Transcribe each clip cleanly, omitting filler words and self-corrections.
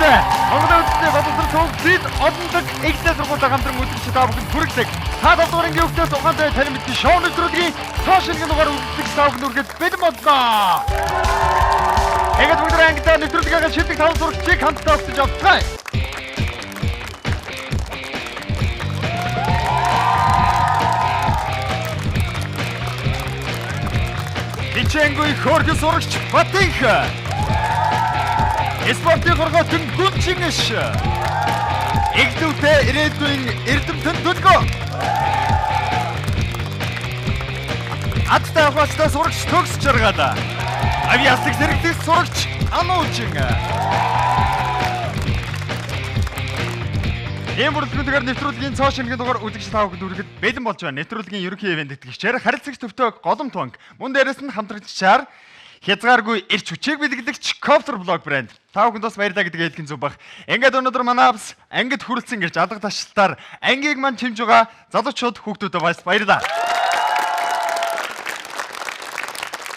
Төвтэй Монголын үндэсний боловсрол төвчид олон дахь ихтэй сургуулийн хамтран үзэгч та бүхэнд хүргэлэг. Та 7 дугаар ангийн хүүхдээс ухаантай танин мэдээ шоу нэвтрүүлгийн цоо шингэн дугаар үзэгч та бүхэнд хүргээд бэлэн боллоо. Ингээд бүгд ангидаа нэвтрүүлгийн шилдэг 5 сурагчийг хамтдаа өгч явцгаая. Хичээнгүй хөргөн сурагч Батинх. Спортын хоргоотын гүнчигш. Игдүүтэй ирээдүйн эрдэмтэн төлгөө. Аттай хавцтай сурагч төгс жаргала. Авиасыг зэрэгдэх сурагч Ануучин. Ийм бүрэлдэхүүнээр нэвтрүүлгийн цоо шингэн дугаар үзэгч та бүхэнд хүргэхэд бэлэн болж байна. Нэвтрүүлгийн ерөнхий ивент итгэгчээр харилцагч төвтэй голом тонг. Мөн дээрээс нь хамтрагчаар хязгааргүй эрч хүчийг бэлгэлэгч Коптер блог брэнд. Та бүхэнд бас баярлалаа гэдгийг хэлэх зүг баг. Ингээд өнөөдөр манай апс ангид хүрэлцэн гэж алга ташлалтаар ангийг мань чимж байгаа залуучууд хүүхдүүдэд бас баярлалаа.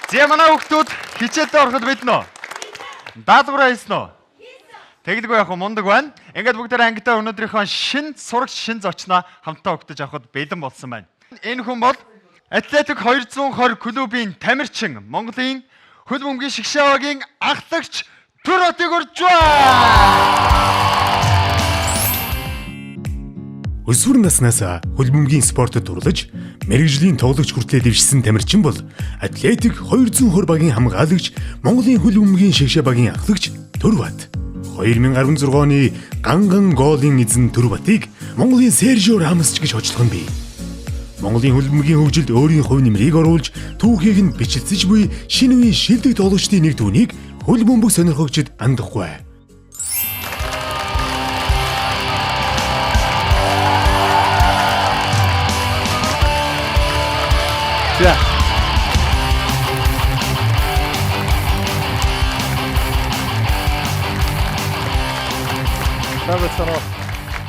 Зэ манай хүүхдүүд хичээлдээ ороход бэлэн үү? Даалгавраа хийсэн үү? Тэгэлгүй яг мундаг байна. Ингээд бүгдээ ангидаа өнөөдрийнхөө шин сурагч шин зочноо хамтдаа өгтөж авахд бэлэн болсон байна. Энэ хүн бол Атлетик 220 клубын тамирчин, Монголын хөл бөмбөгийн шгшээгийн ахлагч Төрөтиг урж байна. Өсвөр наснаас хөл бөмбөгийн спортод дурлаж, мэргэжлийн тоглогч хүртлээр дэвшсэн тамирчин бол Атлетик 220 багийн хамгаалагч, Монголын хөл бөмбөгийн шгшээ багийн ахлагч Төрбат. 2016 оны ганган гоолын эзэн Төрбатыг Монголын Сержио Рамосч гэж хочлох юм бий. Монголын хөл бөмбөгийн хөгжилд өөрийн хувь нэмрийг оруулж, түүхийг нь бичлцэж буй шинэ үеийн шилдэг тоглогчдын нэг түүнийг хөл бөмбөг сонирхогчид андахгүй. За. Тавцараа.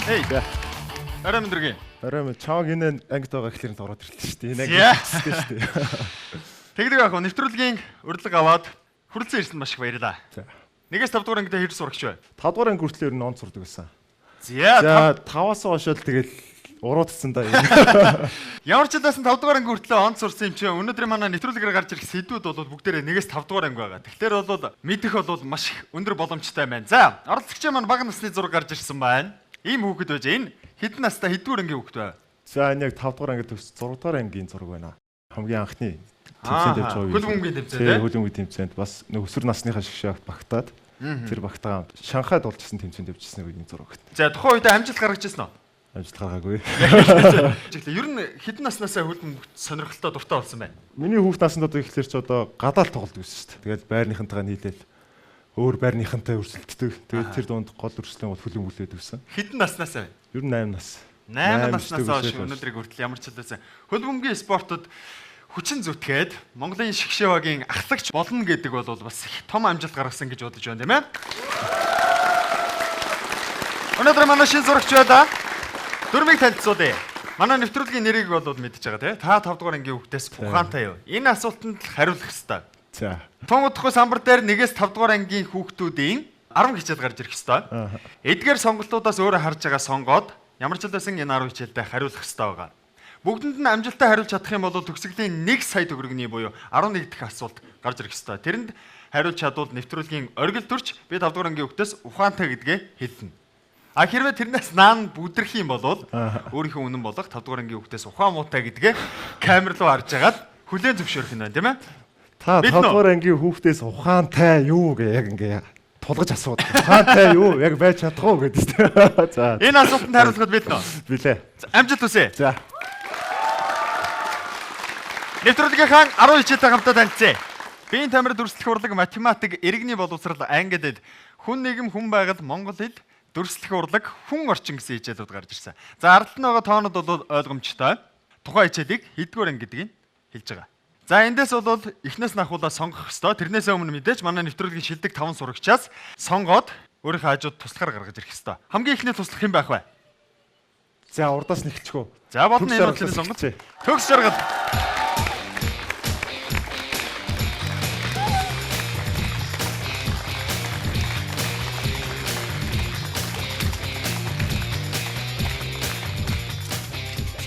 Эй. Арай мэдрэг. Арай мэд чааг энэ ангид байгаа гэхлээр нь ороод ирлээ шүү дээ. Энэ ангид шүү дээ. Тэгэлгүй яг нэвтрүүлгийн урилга аваад хүрэлцэн ирсэн маш их баярлалаа. За. 1-5 дугаар ангидаа хэрэг сурагч бай. 5 дугаар анги хүртлээр нь он сурдаг байсан. За 5-аас хойшоо тэгэл уруудсан да. Ямар ч талаас нь 5 дугаар анги хүртлээ он сурсан юм чинь өнөөдөр манай нэвтрүүлгээр гарч ирэх сэдвүүд бол бүгдээрээ 1-5 дугаар анги байгаа. Тэгэхээр бол мэдэх бол маш их өндөр боломжтой байна. За, оролцогчийн маань бага насны зураг гарч ирсэн байна. Ийм хүүхэд байж энэ хэдэн настай хэдвэр ангийн хүүхэд вэ? За, энэ яг 5 дугаар анги төгс 6 дугаар ангийн зураг байна. Хамгийн анхны тэмцээнд явж байгаа. Хөл бөмбөгийн тэмцээнд тийм. Хөл бөмбөгийн тэмцээнд бас нэг өсвөр насныхаа шгшээ багтаад тэр багтаага Шанхайд болжсэн тэмцээнд явжсэн үеийн зураг. За, тухайн үед амжилт гаргаж ирсэн үү? Амжилт гаргаагүй. Ер нь хэдэн наснасаа хөл бөмбөгт сонирхолтой дуртай болсон байна? Миний хүүхд наснд одоо ихлээр ч одоо гадаал тоглодог байсан шүү дээ. Тэгээд байрныхантайгаа нийлээл өөр байрныхантай өрсөлддөг. Тэгээд тэр дунд гол өрсөлдөөн бол хөлөн бүлээд байсан. Хэдэн наснасаа вэ? Ер нь 8 нас. 8 наснаас хойш өнөөдрийг хүртэл ямар ч хэлсэн. Хөл бөмбөгийн спортод хүчин зүтгээд Монголын шгшээ багийн ахлагч болно гэдэг бол бас их том амжилт гаргасан гэж бодож байна тийм ээ. Өнөөдөр манай шин сурагч байна. Дөрмийг танилцуулъя. Манай нэвтрүүлгийн нэрийг бол мэдчихэж байгаа тийм. Та 5 дугаар ангийн хүүхдээс ухаантай юу? Энэ асуултанд хариулах ёстой. За. Тун удахгүй самбар дээр 1-5 дугаар ангийн хүүхдүүдийн 10 хичээл гарч ирэх ёстой. Эдгээр сонголтуудаас өөрөө харж байгаа сонгоод ямар ч байсан энэ 10 хичээлдээ хариулах ёстой байгаа. Бүгдэнд нь амжилттай хариулж чадах юм бол төгсгөлийн 1 сая төгрөгийн буюу 11 дахь асуулт гарч ирэх ёстой. Тэрэнд хариулж чадвал нэвтрүүлгийн оргил төрч би 5 дугаар ангийн хүүхдээс ухаантай гэдгээ хэлнэ. А хэрвээ тэрнээс наан бүдрэх юм бол өөрийнхөө үнэн болох 5 дугаар ангийн хүүхдээс ухаан муутай гэдгээ камер руу харж агаад хүлээн зөвшөөрөх нь байна тийм ээ. Та 5 дугаар ангийн хүүхдээс ухаантай юу гэ яг ингээ тулгаж асууд. Ухаантай юу яг байж чадах уу гэдэг. За. Энэ асуултанд хариулахад бэлэн үү? Билээ. Амжилт хүсье. За. Нэвтрүүлгийнхаа 10 хичээлтэй хамтдаа танилцъя. Биеийн тамирын дүрслэх урлаг, математик, иргэний боловсрал, англи хэл, хүн нийгэм, хүн байгал, монгол хэл, дүрслэх урлаг, хүн орчин гэсэн хичээлүүд гарч ирсэн. За аралд нь байгаа тоонууд бол ойлгомжтой. Тухайн хичээлийг хэдгээр анги гэдгийг хэлж байгаа. За эндээс бол эхнээс нь ахуулаад сонгох ёстой. Тэрнээс өмнө мэдээж манай нэвтрүүлгийн шилдэг 5 сурагчаас сонгоод өөрийнхөө хажууд туслахаар гаргаж ирэх ёстой. Хамгийн эхний туслах юм байх вэ? За урдаас нь эхэлчихв. За болно энэ бол сонгоц. Төгс жаргал.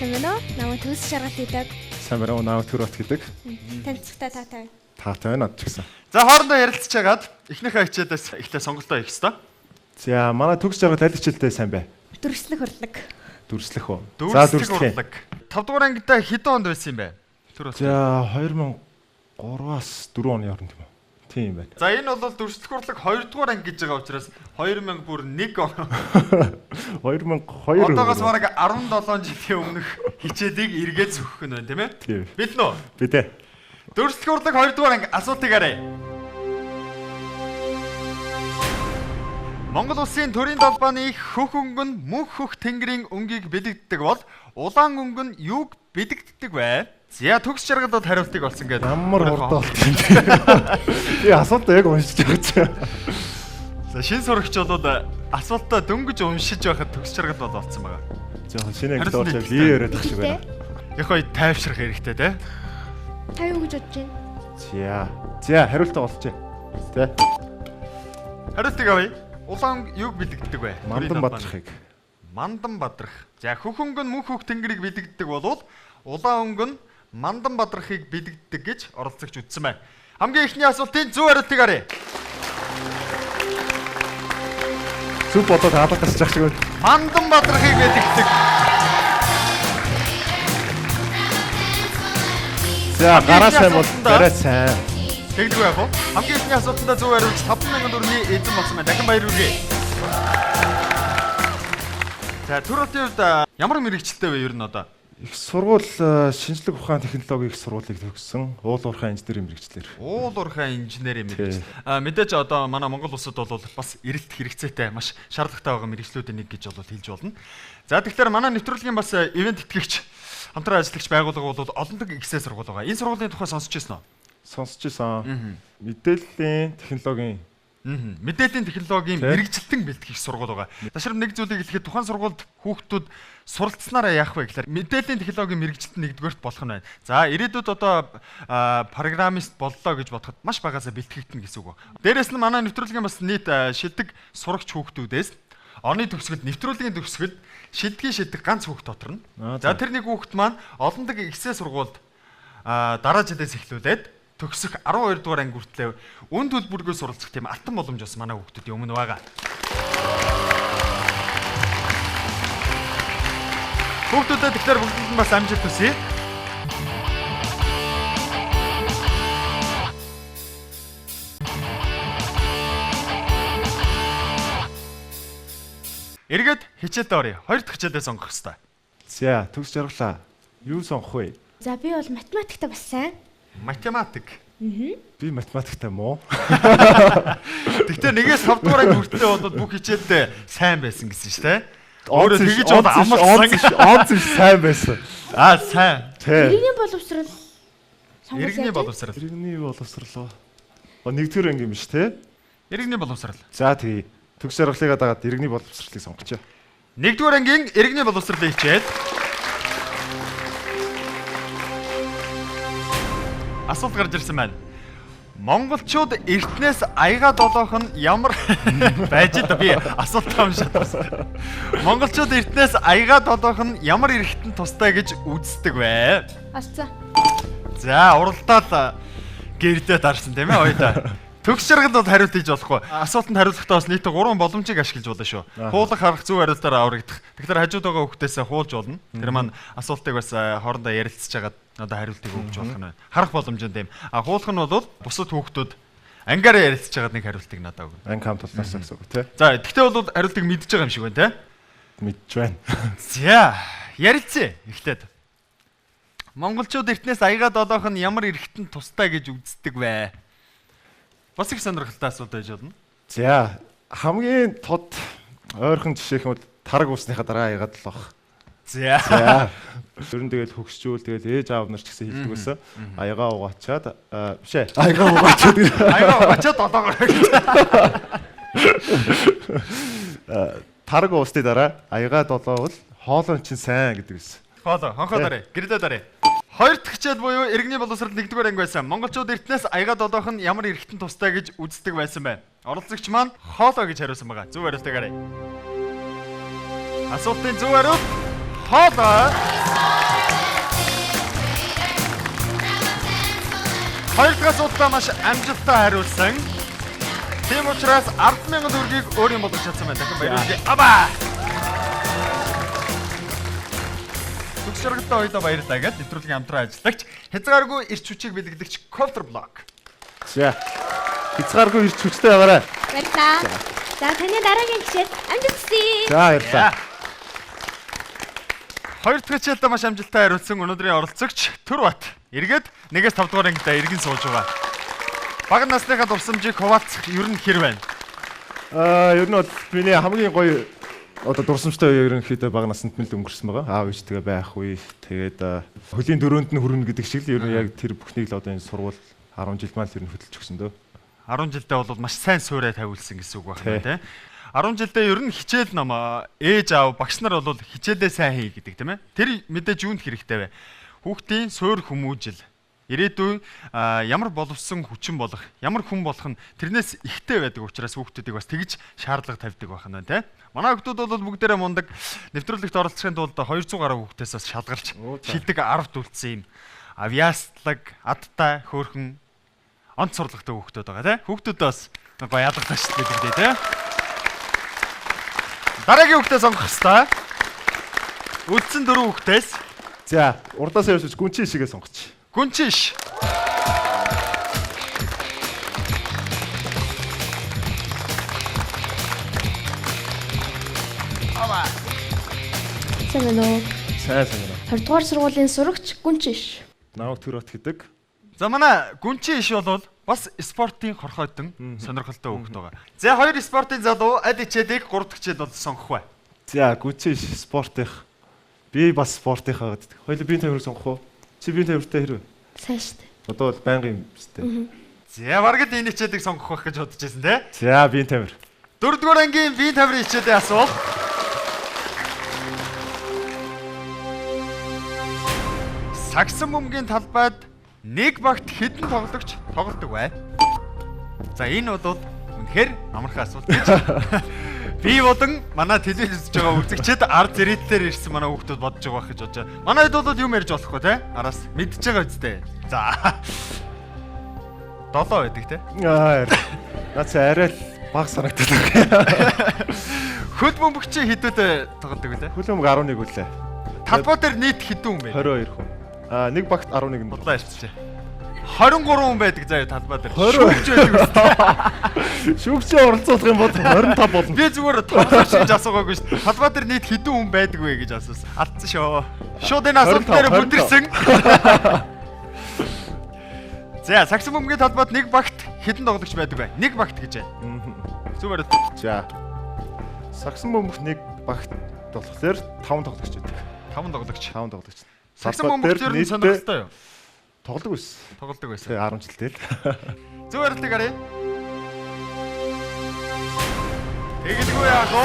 Самэно намайг Төгс Шаргал гэдэг. Сайн байна уу? Наав Төрөт гэдэг. Танилцахтай таатай. Таатай байна ч гэсэн. За хоорондоо ярилцж хагаад эхнийхээ хичээлээс ихтэй сонголтоо хийх ёстой. За манай Төгс Жаргал аль хичээлдээ сайн бай? Дүрслэх урлаг. Дүрслэх үү? Дүрслэх урлаг. 5 дугаар ангидаа хэдэн онд байсан юм бэ? Тэр бол. За 2003-аас 4 оны хооронд юм уу? Тийм байна. За энэ бол дүрслэх урлаг 2 дугаар анги гэж байгаа учраас 2000 бүр 1 он. 2002. Одоогоос бараг 17 жилийн өмнөх хичээлийг эргээд зөвхөх нь байна тийм ээ? Тийм. Бид нөө. Бидээ. Дүрслэх урлаг 2 дугаар анги асуултыг арай. Монгол улсын төрийн далбааны хөх өнгөн мөнх хөх тэнгэрийн өнгийг бэлэгддэг бол улаан өнгөн юуг бэлэгддэг вэ? За Төгс Жаргалууд хариултыг олсон гэдэг. Ямар хурдан болт юм бэ? Би асуултаа яг уншиж байгаа. За шинэ сурагч бол асуултаа дөнгөж уншиж байхад Төгс Жаргал бол олцсон байгаа. Жохон шинэ ангид Хариулт орж нь би яриад тах шиг Тэ? байна. Яг гоё тайвшрах хэрэгтэй те. Та юу гэж бодож байна? За хариултаа олчээ. Тэ. Хариултыг авъя. Улаан юуг бэлэгддэг вэ? Мандан бадрахыг. Мандан бадрах. За хөх өнгөн мөнх хөх тэнгэрийг бэлэгддэг бол улаан өнгөн мандан бадрахыг бэлэгддэг гэж оролцогч үздсэн байна. Хамгийн ихний асуултын зөв хариултыг арай. Зүг бодоод хаалга гасчих шиг байна. Мандан бадрахыг бэлэгддэг. За гараа сайн бол асуултанда- гараа сайн. Тэгдэггүй яг уу? Хамгийн ихний асуултанд зөв хариулж 50000 төгрөгийн эзэн болсон байна. Дахин баяр хүргэе. За түрүүтийн үед ямар мэрэгчлээ вэ ер нь одоо? Их сургууль шинжлэх ухаан технологийн их сургуулийг төгссөн. Уул уурхай инженерийн мэрэгчлэр. Уул уурхай инженерийн мэрэгчл. Мэдээж одоо манай Монгол улсад бол бас эрэлт хэрэгцээтэй маш шаардлагатай байгаа мэрэгчлүүдийн нэг гэж бол хэлж болно. За тэгэхээр манай нэвтрүүлгийн бас ивент тэтгэгч хамтран ажиллагч байгууллага бол олондог ихсээ сургууль байгаа. Энэ сургуулийн тухай сонсч ирсэн үү? Сонсч ирсэн. Мэдээллийн технологийн Мэдээллийн технологийн мэрэгчлэн бэлтгэх сургууль байгаа. Ташрам нэг зүйлийг хэлэхэд тухайн сургуульд хүүхдүүд суралцсанараа яах вэ гэхээр мэдээллийн технологийн мэрэгчлэн нэгдүгээрт болох нь байна. За ирээдүйд одоо программист боллоо гэж бодоход маш багасаа бэлтгэгдэнэ гэсэн үг. Дээрээс нь манай нэвтрүүлгийн бас нийт шилдэг сурагч хүүхдүүдээс оны төгсгөлд нэвтрүүлгийн төгсгөлд шилдгийн шилдэг ганц хүүхд доторно. За тэр нэг хүүхд маань олондог ихсээ сургуульд дараа жилээс эхлүүлээд төгсөх 12 дугаар анги хүртлээр үн төлбөргөө суралцах тийм алтан боломж бас манай хүүхдүүдийн өмнө байгаа. Хүүхдүүдэд тэгэхээр бүгдэнд нь бас амжилт хүсье. Эргээд хичээлдээ оръё. Хоёр дахь хичээлдээ сонгох хэрэгтэй. За Төгс Жаргалаа. Юу сонгох вэ? За би бол математикта бас сайн. Математик. Би математиктай муу. Гэхдээ нэгээс 5 дугаар анги хүртлээр бол бүх хичээлдээ сайн байсан гэсэн шүү дээ. Өөрөө тэгэж бол амарсан. Онц сайн байсан. Сайн. Тэ. Иргэний боловсрал. Иргэний боловсрал. Иргэний боловсрал. Нэгдүгээр анги юм ш тэ? Иргэний боловсрал. За тэгье. Төгс Жаргалыг дагаад иргэний боловсралыг сонгоч. Нэгдүгээр ангийн иргэний боловсролын хичээл. Асуулт гарч ирсэн байна. Монголчууд эртнээс аяга долоох нь ямар байж да би асуултаа уншаад. Монголчууд эртнээс аяга долоох нь ямар эрхтэн тустай гэж үздэг вэ? Асцаа. За уралдаал гэрдээ дарсан тийм ээ хоёроо. Төгс Жаргал бол хариулт хийж болохгүй. Асуултанд хариулахдаа бас нийт 3 боломжийг ашиглаж болно шүү. Хуулах харах зөв хариултаар аврагдах. Тэгэхээр хажууд байгаа хүүхдээсээ хуулж болно. Тэр маань асуултыг бас хоорондоо ярилцж хагаад одоо хариултыг өгч болох нь байна. Харах боломжтой юм. Хуулах нь бол бусад хүүхдүүд ангаараа ярилцж хагаад нэг хариултыг надад өгнө. Анги хамт толноос гэсэн үг тий. За тэгтээ бол хариултыг мэдж байгаа юм шиг байна тий. Мэдж байна. За ярилцъя. Эхлээд монголчууд эртнээс аяга долоох нь ямар эрхтэн тустай гэж үздэг вэ? Бас их сонирхолтой асуулт байж болно. За хамгийн тод ойрхон жишээх юм бол тараг уусныхаа дараа ягаад л бах. За. Ер нь тэгэл хөгсчүүл тэгэл ээж аав нар ч гэсэн хэлдэг байсан. Аягаа угаачаад биш ээ. Аягаа угаачаад долоогоор. Тараг уусны дараа аягаа долоо бол хоолой чинь сайн гэдэг байсан. Хоолой, хонхоо дарыг, гэрдээ дарыг. Хоёр дахь хичээл буюу иргэний боловсрол 1-р анги байсан. Монголчууд эртнээс аяга долоох нь ямар эрхтэн тустай гэж үздэг байсан бэ? Оролцогч маань хоолой гэж хариулсан байгаа. Зөв хариултыг арай. Асуултын зөв хариулт хоолой. Хоёр дахь асуултаа маш амжилттай хариулсан. Тийм учраас 10,000 төгрөгийг өөрийн болгож чадсан байна. Дахин баярлалаа. Абаа. Төгсөргөлтөө хоёулаа баярлалаа гэж нэвтрүүлгийн хамтран ажиллагч хязгааргүй эрч хүчийг бэлгэлэгч Counter Block. За. Хязгааргүй ирч хүчтэй байгаарай. Баярлалаа. За таны дараагийн хичээл амжилт хүсье. За баярлалаа. Хоёр дахь хичээлдээ маш амжилттай хариулсан өнөөдрийн оролцогч Төрбат. Эргээд 1-5 дугаар ангидаа иргэн сууж байгаа. Бага насныхаа дурсамжийг хуваалцах ер нь хэр байна? Ер нь бол миний хамгийн гоё одоо дурсамжтай ерөнхийдөө бага наснд нь л өнгөрсөн байгаа. Аав ээжтэйгээ байх үе. Тэгээд хөлийн дөрөөнд нь хүрнэ гэдэг шиг л ер нь яг тэр бүхнийг л одоо энэ сургууль 10 жил маань л ер нь хөдөлж өгсөн дөө. 10 жилдээ бол маш сайн суурай тавиулсан гэсэн үг байна тийм. 10 жилдээ ер нь хичээл ном ээж аав багш нар бол хичээлээ сайн хий гэдэг тийм ээ. Тэр мэдээж юунд хэрэгтэй вэ? Хүүхдийн суур хүмүүжил ирээдүйн ямар боловсон хүчин болох, ямар хүн болох нь тэрнээс ихтэй байдаг учраас хүүхдүүдийг бас тэгж шаардлага тавьдаг байна тийм. Манай хүүхдүүд бол бүгдээрээ мундаг нэвтрүүлэгт оролцохын тулд 200 гаруй хүүхдээс бас шалгарч шилдэг 10 үлдсэн юм. Авьяаслаг, адтай, хөөрхөн онц сурлагатай хүүхдүүд байгаа тийм. Хүүхдүүд бас гоё ядаргатай шүү дээ тийм. Дараагийн хүүхдээ сонгох хэвээр. Үлдсэн 4 хүүхдээс. За, урдаасаа явж гүнчин шигээ сонгоч. Гүнчиш. Ава. Сайн байна уу? Сайн байна. 20 дугаар сургуулийн сурагч Гүнчиш. Намайг Төрбат гэдэг. За манай Гүнчиш бол бас спортын хорхойтон сонирхолтой хүүхэд байгаа. За хоёр спортын залуу аль хичээлийг 3 дахь хичээл бол сонгох бай. За, гүнчин спортынх. Би бас спортынхаа гэдэг. Хоёул биеийн тамирыг сонгох уу? Чи биеийн тамиртай хэрэг? Сайн шүү дээ. Одоо бол байнгын юм шүү дээ. За баргад энэ хичээлийг сонгох байх гэж бодож байсан те. За, биеийн тамир. 4 дугаар ангийн биеийн тамирын хичээлийн асуулт. Сагсан бөмбөгийн талбайд нэг багт хэдэн тоглогч тоглодог вэ? За энэ бол үнэхээр амархан асуулт гэж. Би бодан манай телевиз үзэж байгаа үзэгчид ард зэрэглэлээр ирсэн манай хүүхдүүд бодож байгаа гэж бодож байгаа. Манайд бол юм ярьж болохгүй те. Араас мэдж байгаа үстэй. За. 7 байдаг те. Наац арай л баг санагдаад байна. Хөл бөмбөгч хэдүүд тоглодог вэ? Хөл бөмбөг 11 үлээ. Талбай дээр нийт хэдэн хүн бэ? 22 хүн. Нэг багт 11 хүн. Бодлоо ярьчихъя. 23 хүн байдаг заяа талбай дээр. 20 Шүүгч байдаг үстэй. Шүүгчээ оролцуулах юм бол 25 болно. Би зүгээр тоглож гэж асуугаагүй шүү дээ. Талбай дээр нийт хэдэн хүн байдаг вэ гэж асуусан. Алдсан шөө. Шууд энэ асуулт дээр бүдэрсэн. За, сагсан бөмбөгийн талбайд нэг багт хэдэн тоглогч байдаг вэ? Нэг багт гэж байна. Зүгээр. За. Сагсан бөмбөх нэг багт болохоор 5 тоглогч байдаг. 5 тоглогч. 5 тоглогч. Сагсан бөмбөгч ер нь сонирхолтой юу? Тоглог байсан. Тоглодог байсан. Тэгээ 10 жилтэй л. Зүгээр л гарыг. Тэгэлгүй яах вэ?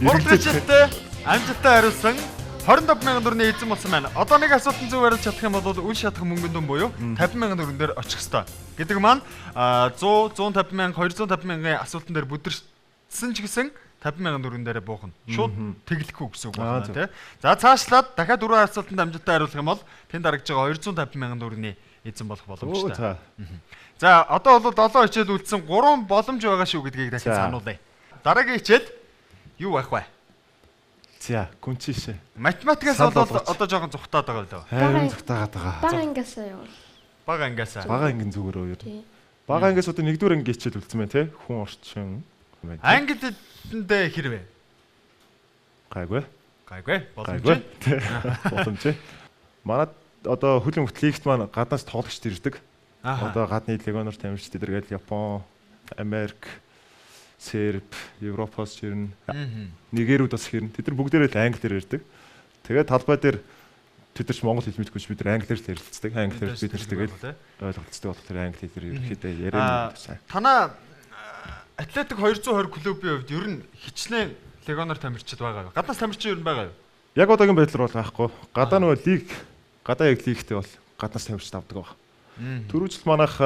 Мөрөлдөчтэй амжилттай хариулсан 25,000 төгрөгийн эзэн болсон байна. Одоо нэг асуултанд зөв хариулж чадах юм бол үл шатах мөнгөнд дүн буюу 50,000 төгрөг дээр очих ёстой. Гэдэг маань 100, 150,000, 250,000-ын асуултан дээр бүдэрсэн ч гэсэн 50,000 төгрөг дээр буухна. Шууд тэглэхгүй гэсэн үг байна тий. За цаашлаад дахиад 4 асуултанд амжилттай хариулах юм бол тэнд дарагж байгаа 250,000 төгрөгийн эзэн болох боломжтой. За одоо бол 7 хичээл үлдсэн 3 боломж байгаа шүү гэдгийг дахин сануулъя. Дараагийн хичээл юу байх вэ? За, гүнчиш. Математикаас бол одоо жоохон зүхтаад байгаа лөө. Харин зүхтаагаад байгаа. Бага ангиасаа явуул. Бага ангиасаа. Бага ангийн зүгээр өөр. Бага ангиас одоо 1-р анги хичээл үлдсэн байна те. Хүн орчин. Ангитэндээ хэрвээ. Гайгүй. Гайгүй. Боломж. Боломж. Манай одоо хөл өмгт лигт маань гаднаас тоглогч ирдэг. Одоо гадны легоноор тамирчид идэргээл Япон, Америк, Серб, Европоос ирнэ. Нигерүүд бас ирнэ. Тэд нар бүгдээрээ л англиэр ярьдаг. Тэгээд талбай дээр тэд нар ч монгол хэл мэдгүй ч бид нар англиэр л ярилцдаг. Англиэр бид нар тэгэл ойлголцдог болохоор англи хэлээр ерөөхдөө яриа мэдсэн. Танаа Атлетик 220 клубын хувьд ер нь хичнээн легоноор тамирчид байгаа юу? Гаднаас тамирчин ер нь байгаа юу? Яг одоогийн байдлаар бол байхгүй. Гадаа нөгөө лиг, гадаа яг лигтэй бол гаднаас тамирчид авдаг байгаа. Түрүү жил манайх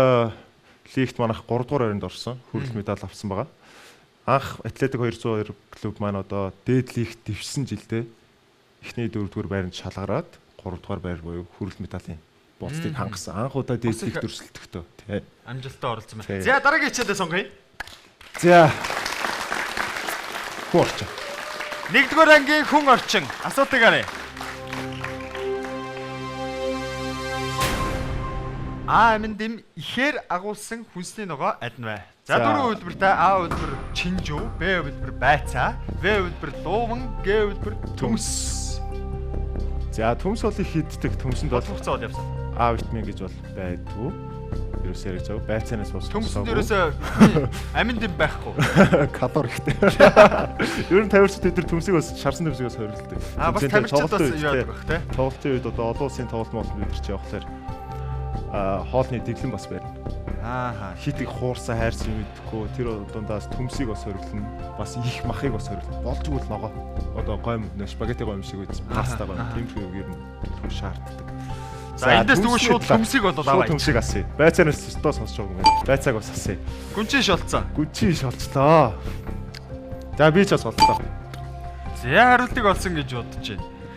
лигт манайх 3 дугаар байранд орсон. Хүрээлт медаль авсан байгаа. анх Атлетик 202 клуб маань одоо дээд лигт дэвшсэн жилдээ эхний 4-р байранд шалгараад 3-р байр буюу хүрэл медалийн болцыг хангасан. Анх удаа дээд лигт өрсөлдөхтөө тий. Амжилттай оролцсон байна. За дараагийн хичээлээ сонгоё. За. Хүн орчин. 1-р ангийн хүн орчин. Асуултыг арай. Аминдим ихээр агуулсан хүнсний ногоо аль нь вэ? За дөрвөн хэлбэртэй А хэлбэр чинжүү, Б хэлбэр байцаа, В хэлбэр лууван, Г хэлбэр төмс. За төмс бол их хийддэг. Төмсөнд бол хугацаа бол явсан. А витамин гэж бол байдгүй. Ерөөсөө ярих зөв. Байцаанаас бос. Төмсөнд ерөөсөө аминдим байхгүй. Калори ихтэй. Ер нь тавирчид бид нар төмсийг бас шарсан төмсийг бас хоригддаг. Бас тамирчид бас яадаг бах тий. Тоглолтын үед одоо олон улсын тоглолт мод бид нар чи явахлаар хоолны дэглэн бас байна. Ааха. Хитийг хуурсан хайрсан юм идэхгүй. Тэр дундаас төмсийг бас хориглоно. Бас их махыг бас хориглоно. Болж игэл ногоо. Одоо гойм спагетти гойм шиг үз. Паста гойм. Тиймэрхүү ер нь шаарддаг. За эндээс тэгвэл шууд төмсийг бол аваа. Төмсийг асъя. Байцаанаас өстөө сонсож байгаа юм. Байцааг бас асъя. Гүнчин шолцсон. Гүнчин шолцлоо. За би ч бас боллоо. За хариултыг олсон гэж бодож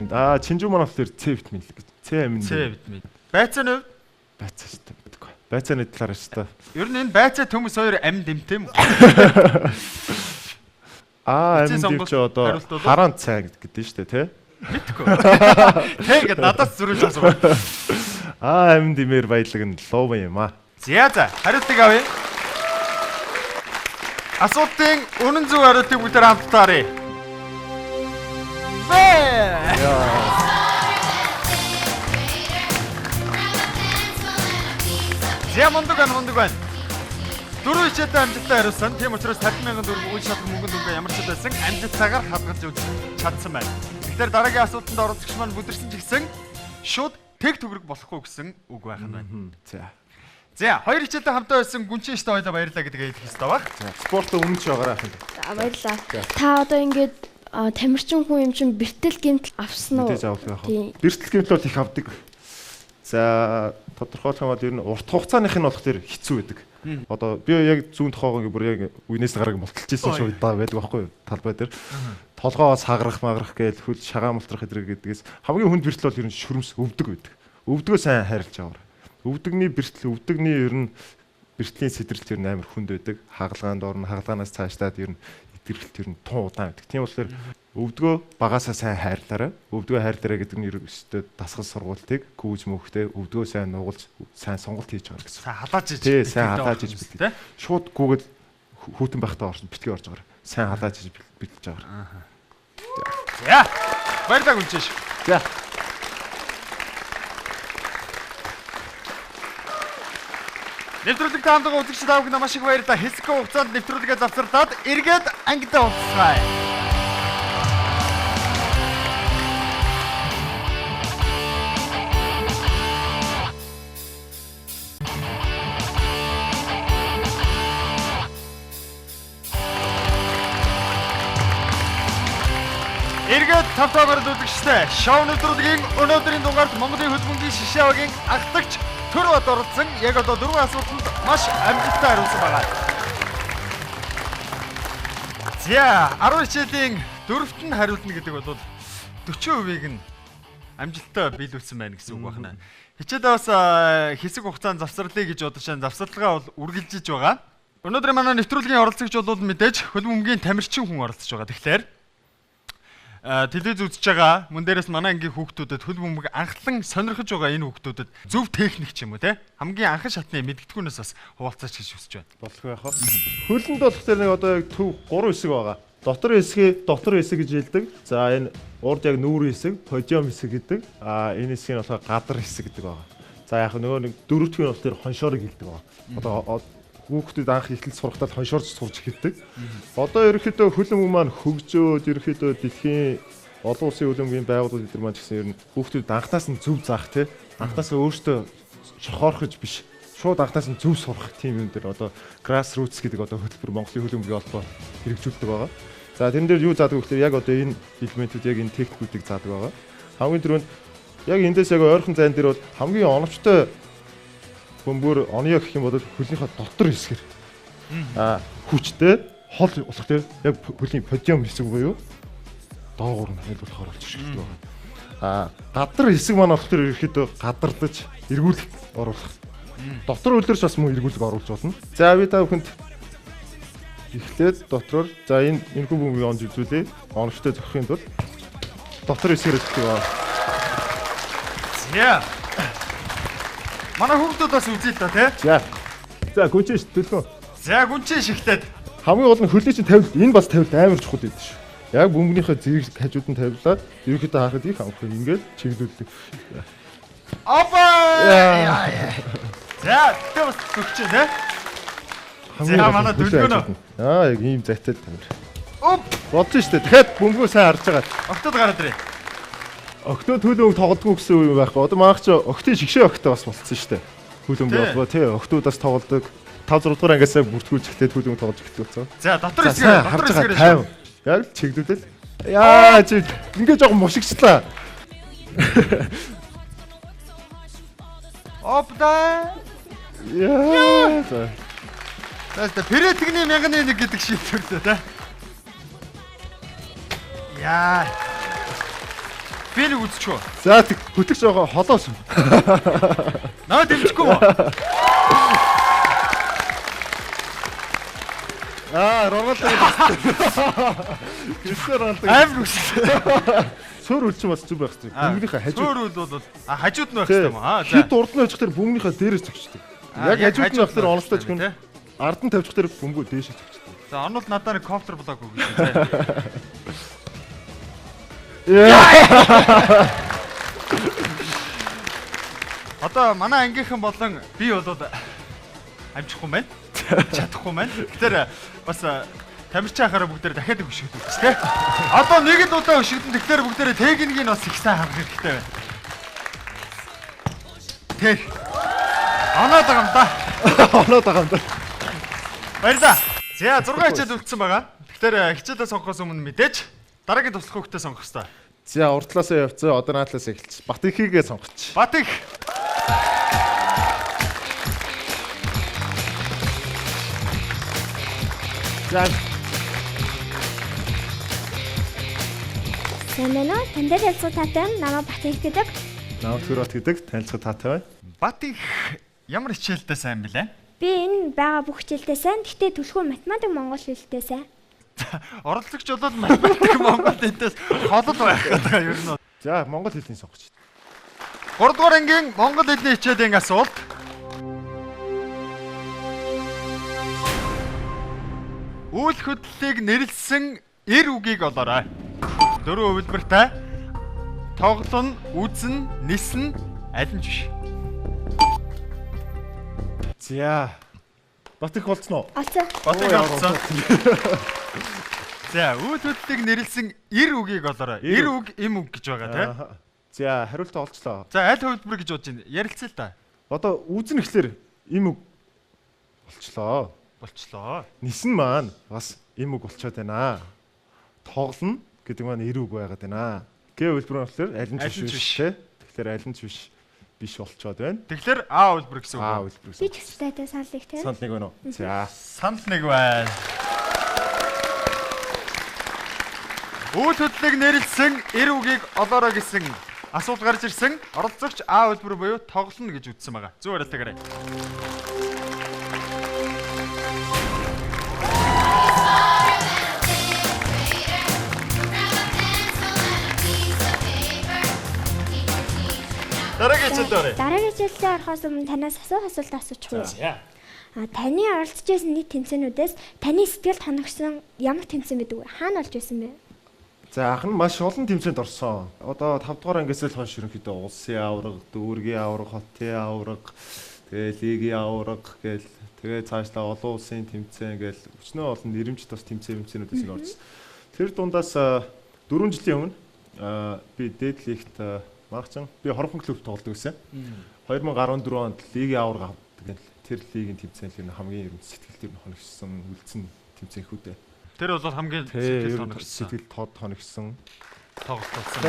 байна. Чинжүү маань болохоор С витамин л гэж. С амин. С витамин. Байцааны хувьд байцаа шүү дээ. Байцааны талаар шүү дээ. Ер нь энэ байцаа төмс хоёр амин дэмтэй юм уу? Амин дэвч одоо хараан цай гэдэг шүү дээ, тий? Мэдгүй. Тэгэд надаас зөрүүлж асуув. Амин дэмээр баялаг нь лов юм аа. За хариултыг авъя. Асуултын үнэн зөв хариултыг бүгдээр хамтдаарай. За мундаг байна. Дөрөв хичээлдээ амжилттай хариулсан. Тийм учраас 50,000 төгрөг үйл шатны мөнгөнд дүнгээ ямар ч байсан амжилттайгаар хадгалж чадсан байна. Тэгэхээр дараагийн асуултанд оролцогч маань бүдэрсэн ч гэсэн шууд тэг төгрөг болохгүй гэсэн үг байх нь байна. За хоёр хичээлдээ хамтаа байсан гүнчин штэ хоёлаа баярлалаа гэдгээ хэлэх ёстой баг. Спортоо өмнө ч байгаарай ахын. За баярлалаа. Та одоо ингээд тамирчин хүн юм чинь бэртэл гэмтэл авсан уу? Тийм. Бэртэл гэмтэл бол их авдаг. За тодорхойлох юм бол ер нь урт хугацааных нь болох тэр хэцүү байдаг. Одоо би яг зүүн тохоогоо бүр яг үнээс гараг мулталчихсан шүү дээ байдаг байхгүй юу? Талбай дээр. Толгоос хагарах гээл хөл шагаан мултрах гэдгээс хамгийн хүнд бэртэл бол ер нь шүрмс өвдөг байдаг. Өвдгөө сайн хайрлаж аваар. Өвдөгний бэртэл өвдөгний ер нь бэртлийн сэтрэлт ер нь амар хүнд байдаг. Хагалгаанд орно, хагалгаанаас цаашлаад ер нь идэрхэлт ер нь тун удаан байдаг. Тийм болохоор өвдгөө багасаа сайн хайрлаарай. Өвдгөө хайрлаарай гэдэг нь ерөөсөө дасгал сургуултыг гүйж мөхтэй өвдгөө сайн нугалж сайн сонголт хийж байгаа гэсэн. Сайн халааж иж. Тий, сайн халааж иж бэлдээ. Шууд гүгэл хүүтэн байхдаа орсон битгий орж байгаа. Сайн халааж иж бэлдэж байгаа. За. Баярлалаа гүнчээш. За. Нэвтрүүлэг таамдгаа үзэгч таавах маш их баярлалаа. Хэсэг хугацаанд нэвтрүүлгээ завсарлаад эргээд ангидаа уулзъя. Эргээд тавтаагаар үзэгчтэй шоу нэвтрүүлгийн өнөөдрийн дугаард Монголын хөлбөмбөгийн шишээ авагийн агтлагч Төрөд оролцсон. Яг одоо дөрвөн асуултанд маш амжилттай хариулсан байна. За 10 хичээлийн дөрөвт нь хариулна гэдэг бол 40%-ийг нь амжилттай биелүүлсэн байна гэсэн үг байна. Хичээлээ бас хэсэг хугацаанд завсарлая гэж бодож байна. Завсарлагаа бол үргэлжлэж байгаа. Өнөөдөр манай нэвтрүүлгийн оролцогч бол мэдээж хөлбөмбөгийн тамирчин хүн оролцож байгаа. Тэгэхээр телевиз үзэж байгаа мөн дээрээс манай ангийн хүүхдүүдэд хөлбөмбөг анхлан сонирхож байгаа энэ хүүхдүүдэд зөв техник ч юм уу те хамгийн анхан шатны мэдгэдгүүнээс бас хуваалцаач гэж хүсэж байна. Болох байх. Хөлөнд болох тэр нэг одоо яг төв 3 хэсэг байгаа. Дотор хэсэг гэж хэлдэг. За энэ урд яг нүүрэн хэсэг, подиум хэсэг гэдэг. Энэ хэсгийг болохоор гадар хэсэг гэдэг байгаа. За яг нөгөө нэг дөрөвдүгээр нь бол тэр хоншоорыг хэлдэг байгаа. Одоо хүүхдүүд анх эхлэл сурахтаа хоншоорч сурч эхэлдэг. Одоо ерөнхийдөө хөлбөмбөг маань хөгжөөд ерөнхийдөө дэлхийн олон улсын хөлбөмбөгийн байгууллагууд эдгээр маань гэсэн ер нь хүүхдүүд анхнаас нь зөв заах тий. Анхнаас өөртөө шохоорхож биш. Шууд анхнаас нь зөв сурах тийм юм дээр одоо grassroots гэдэг одоо хөтөлбөр Монголын хөлбөмбөгийн холбоо хэрэгжүүлдэг байгаа. За тэрэн дээр юу заадаг вэ гэхээр яг одоо энэ элементүүд яг энэ техникүүдийг заадаг байгаа. Хамгийн түрүүнд яг эндээс яг ойрхон зайн дээр бол хамгийн оновчтой бөмбөр оноё гэх юм бол хөлнийхөө дотор хэсгэр хүчтэй хол болох тийм яг хөлийн подиум хэсэг буюу доогуур нь хайлуулахаар болж шигддэг байна. Гадар хэсэг маань болох тэр ерөөхдөө гадарлаж эргүүлэх оруулах. Дотор үлдэрч бас мөн эргүүлэг оруулж болно. За би та бүхэнд эхлээд дотроор за энэ хүү бөмбөгийг онж үзүүлээ. Онгочтой зохихын тулд дотор хэсгээрээ зохих аа. За. Манай хүүхдүүд бас үзээ л та тий. За гүнчээ төлгөө. За гүнчээ шигтээд Хамгийн гол нь хөлийг чинь тавил энэ бас тавил амар чухал байдаг шүү. Яг бөмбөгнийхөө зэрэг хажууд нь тавилаад ерөнхийдөө харахад их амх ингээд чиглүүлдэг. Апа! За тэ бас төгчөө тий. За манай төлгөөнө. Яг ийм зайтай тамир. Оп! Бодсон шүү дээ. Дахиад бөмбөгөө сайн харж байгаа. Октод гараад ирээ. Октоо төлөв тоглодгоо гэсэн үг байхгүй. Одоо маах чи октын шигшээ октоо бас болцсон шүү дээ. Хөлбөмбөг болоо тий. Октоудаас тоглодог 5 6 дугаар ангиасаа бүртгүүлж ихтэй төлөв тоглож ихтэй болсон. За дотор хэсгээр яг чигдүүлэл. Яа чи ингээ жоохон мушигчлаа. Опда. Яа. Тэст пиретгний 1001 гэдэг шийдвэрлээ тий. Яа. Би нэг үзчихв. За тэг хөтөж байгаа холоос. Наа дэмжихгүй мө. Роголоо. Гисэр алдаг. Амар үсээ. Суур үлчин бас зүг байх хэрэгтэй. Бөмбөгнийхөө хажууд. Суур бол хажууд нь байх хэрэгтэй юм аа. За. Хит урд нь очих тэр бөмбөгнийхөө дээрээс зогчдөг. Яг хажууд нь байх тэр оноцтой ч гэн. Ард нь тавьчих тэр бөмбөг дээшээ зогчдөг. За Арнолд надад нэг коптер блок өгсөн. Одоо манай ангийнхан болон би бол амжихгүй байна. Чадахгүй байна. Тэгэхээр бас тамирчин ахаараа бүгдээр дахиад өшгөдөг ч тий. Одоо нэг л удаа өшгөдөн тэгэхээр бүгдээрээ техникийг бас их сайн харах хэрэгтэй байна. Тэг. Оноод байгаа юм да. Оноод байгаа юм да. Баярлаа. За 6 хичээл үлдсэн байгаа. Тэгэхээр хичээлээ сонгохоос өмнө мэдээж дараагийн туслах хүүхдээ сонгох хэрэгтэй. За урдлаасаа явцгаа одоо наадлаас эхэлж. Бат ихийгээ сонгоч. Бат их. За. Сэнэнэ тэндээ хэлцүү таатай намаа бат их гэдэг. Намаа төрөт гэдэг танилцах таатай байна. Бат их ямар хичээлдээ сайн бэлээ? Би энэ байгаа бүх хичээлдээ сайн. Гэхдээ түлхүү математик монгол хэлтэй сайн. Оролцогч болоод математик монгол хэлтээс холод байх гэдэг юм ер нь. За монгол хэлний сонгоч. 3 дугаар ангийн монгол хэлний хичээлийн асуулт. Үйл хөдлөлийг нэрлсэн эр үгийг олоорой. 4 хувилбартай. Тоглон, үзэн, нисэн, аль нь биш. За. Бат их болцсон уу? Олцоо. Бат их олцсон. За, үйл хөдлөлийг нэрлсэн эр үгийг олоорой. Эр үг, эм үг гэж байгаа тийм. За, хариултаа олчлоо. За, аль хувилбар гэж бодож байна? Ярилцъя л да. Одоо үзэн ихлээр эм үг болчлоо. Болчлоо. Нисэн маань бас эм үг болчиход байна. Тоглоно гэдэг маань эр үг байгаад байна. Г хувилбар нь болохоор аль нь биш те. Тэгэхээр аль нь биш болчиход байна. Тэгэхээр А хувилбар гэсэн үг. А хувилбар гэсэн. Би ч гэстэй саналыг тийм. Санд нэг байна уу? За. Санд нэг байна. Үйл хөдлөлийг нэрлсэн эр үгийг олоорой гэсэн асуулт гарч ирсэн. Оролцогч А хувилбар буюу тоглоно гэж үзсэн байгаа. Зөв хариултаа. Дараагийн хичээлээр. Дараагийн хичээлээр орохоос өмнө танаас асуулт асуучих уу? За. Таны оролцож байсан нийт тэмцээнүүдээс таны сэтгэлд хоногсон ямар тэмцээн байдаг вэ? Хаана олж байсан бэ? За анх нь маш олон тэмцээнд орсон. Одоо 5 дугаар ангиас л хойш ерөнхийдөө улсын аварга, дүүргийн аварга, хотын аварга, тэгээ лигийн аварга гээл тэгээ цаашлаа олон улсын тэмцээн гээл өчнөө олон нэрэмжт бас тэмцээнүүдээс ин орсон. Тэр дундаас 4 жилийн өмнө би дээдлигт Марчин би Хорхон клуб тоглодог гэсэн. 2014 онд лигийн аварга авдаг. Тэр лигийн тэмцээн хамгийн ерөнхий сэтгэл төр хоногсон үлдсэн тэмцээнхүүдээ. Тэр бол хамгийн сэтгэл хоногсон. Сэтгэл тод хоногсон. Тоглолцсон.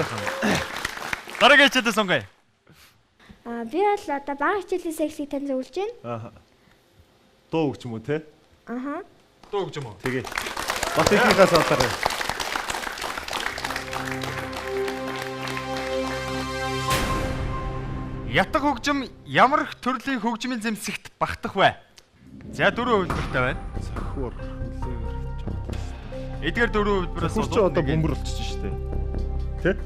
Дараагийн хичээлээ сонгоё. Би бол одоо бага хичээлийн секцийг тань зөвлөж байна. Дуу өгч юм уу те? Аха. Дуу өгч юм уу? Тэгээ. Батынхаас болоорой. Ятг хөгжим ямар их төрлийн хөгжмийн зэмсэгт багтах вэ? За 4 хувилбартай байна. Сахуур хүлээвэр. Эдгээр 4 хувилбараас Хурч одоо бөмбөр болчихж штэ. Тэ?